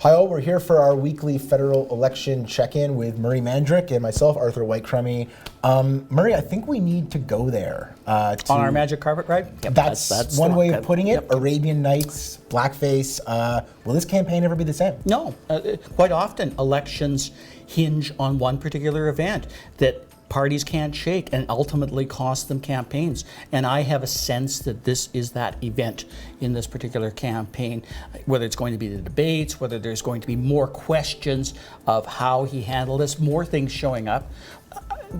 Hi all, we're here for our weekly federal election check-in with Murray Mandrick and myself, Arthur White-Crummy. Murray, I think we need to go there. On our magic carpet ride? Yep, that's one way of putting it. Yep. Arabian Nights, blackface. Will this campaign ever be the same? No. Quite often, elections hinge on one particular event that parties can't shake and ultimately cost them campaigns. And I have a sense that this is that event in this particular campaign, whether it's going to be the debates, whether there's going to be more questions of how he handled this, more things showing up.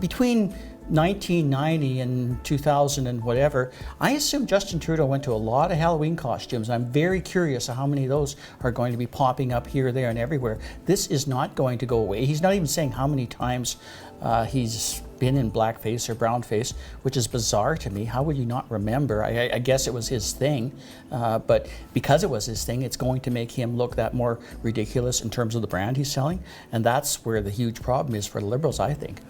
Between 1990 and 2000 and whatever, I assume Justin Trudeau went to a lot of Halloween costumes. I'm very curious of how many of those are going to be popping up here, there, and everywhere. This is not going to go away. He's not even saying how many times he's been in blackface or brownface, which is bizarre to me. How would you not remember? I guess it was his thing, but because it was his thing, it's going to make him look that more ridiculous in terms of the brand he's selling, and that's where the huge problem is for the Liberals, I think.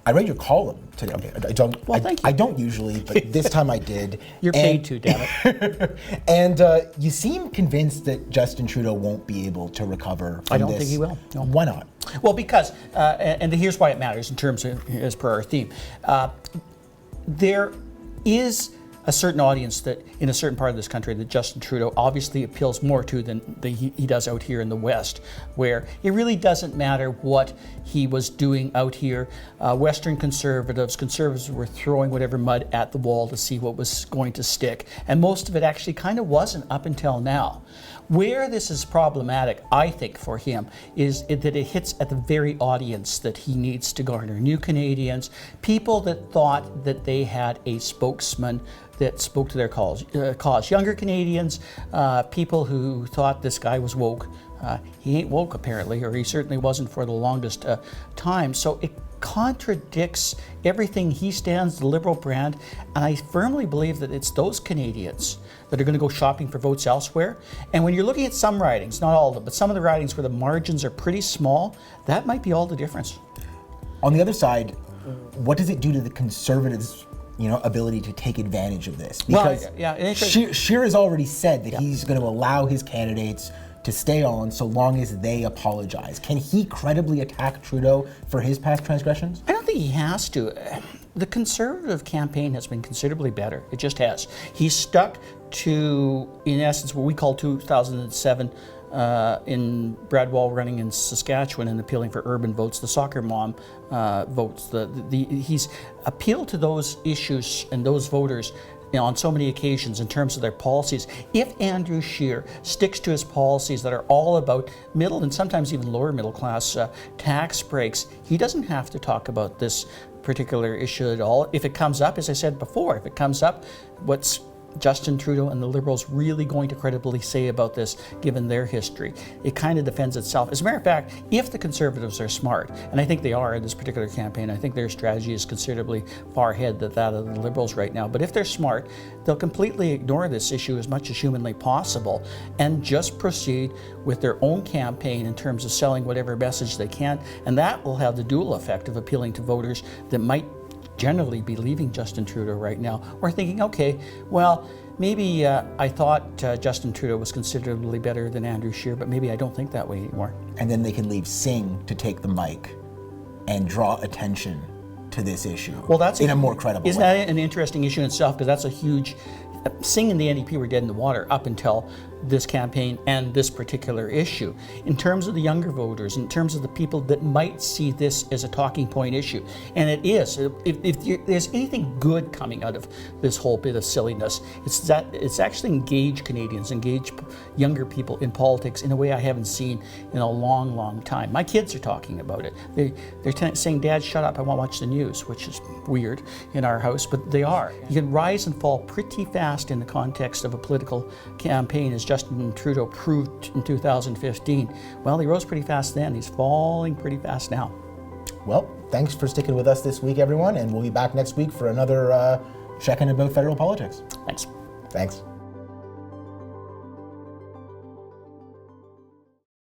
I read your column today. I don't. Well, thank you. I don't usually, but this time I did. You're paid to, damn it. And you seem convinced that Justin Trudeau won't be able to recover from this. I don't think he will. No. Why not? Well, because, and here's why it matters in terms of, as per our theme, there is a certain audience that in a certain part of this country that Justin Trudeau obviously appeals more to than he does out here in the West, where it really doesn't matter what he was doing out here. Western conservatives were throwing whatever mud at the wall to see what was going to stick, and most of it actually kind of wasn't up until now. Where this is problematic, I think, for him, is that it hits at the very audience that he needs to garner. New Canadians, people that thought that they had a spokesman that spoke to their cause. Younger Canadians, people who thought this guy was woke. He ain't woke, apparently, or he certainly wasn't for the longest time. So it contradicts everything he stands, the Liberal brand, and I firmly believe that it's those Canadians that are going to go shopping for votes elsewhere. And when you're looking at some ridings, not all of them, but some of the ridings where the margins are pretty small, that might be all the difference. On the other side, what does it do to the Conservatives' ability to take advantage of this? Because Scheer has already said that he's going to allow his candidates to stay on so long as they apologize. Can he credibly attack Trudeau for his past transgressions? I don't think he has to. The Conservative campaign has been considerably better. It just has. He's stuck to, in essence, what we call 2007 in Brad Wall running in Saskatchewan and appealing for urban votes, the soccer mom votes. He's appealed to those issues and those voters on so many occasions in terms of their policies. If Andrew Scheer sticks to his policies that are all about middle and sometimes even lower middle class tax breaks, he doesn't have to talk about this particular issue at all. If it comes up, as I said before, if it comes up, what's Justin Trudeau and the Liberals really going to credibly say about this, given their history? It kind of defends itself. As a matter of fact, if the Conservatives are smart, and I think they are in this particular campaign, I think their strategy is considerably far ahead of that of the Liberals right now, but if they're smart, they'll completely ignore this issue as much as humanly possible and just proceed with their own campaign in terms of selling whatever message they can, and that will have the dual effect of appealing to voters that might generally be leaving Justin Trudeau right now, or thinking, okay, well, maybe I thought Justin Trudeau was considerably better than Andrew Scheer, but maybe I don't think that way anymore. And then they can leave Singh to take the mic and draw attention to this issue. Well, that's in a more credible way. Isn't that an interesting issue in itself? Because that's a huge. Singh and the NDP were dead in the water up until this campaign and this particular issue. In terms of the younger voters, in terms of the people that might see this as a talking point issue, and it is. If there's anything good coming out of this whole bit of silliness, it's that it's actually engaged Canadians, engaged younger people in politics in a way I haven't seen in a long, long time. My kids are talking about it. They're saying, "Dad, shut up, I want to watch the news," which is weird in our house, but they are. You can rise and fall pretty fast in the context of a political campaign, as Justin Trudeau proved in 2015. Well, he rose pretty fast then. He's falling pretty fast now. Well, thanks for sticking with us this week, everyone, and we'll be back next week for another check-in about federal politics. Thanks. Thanks.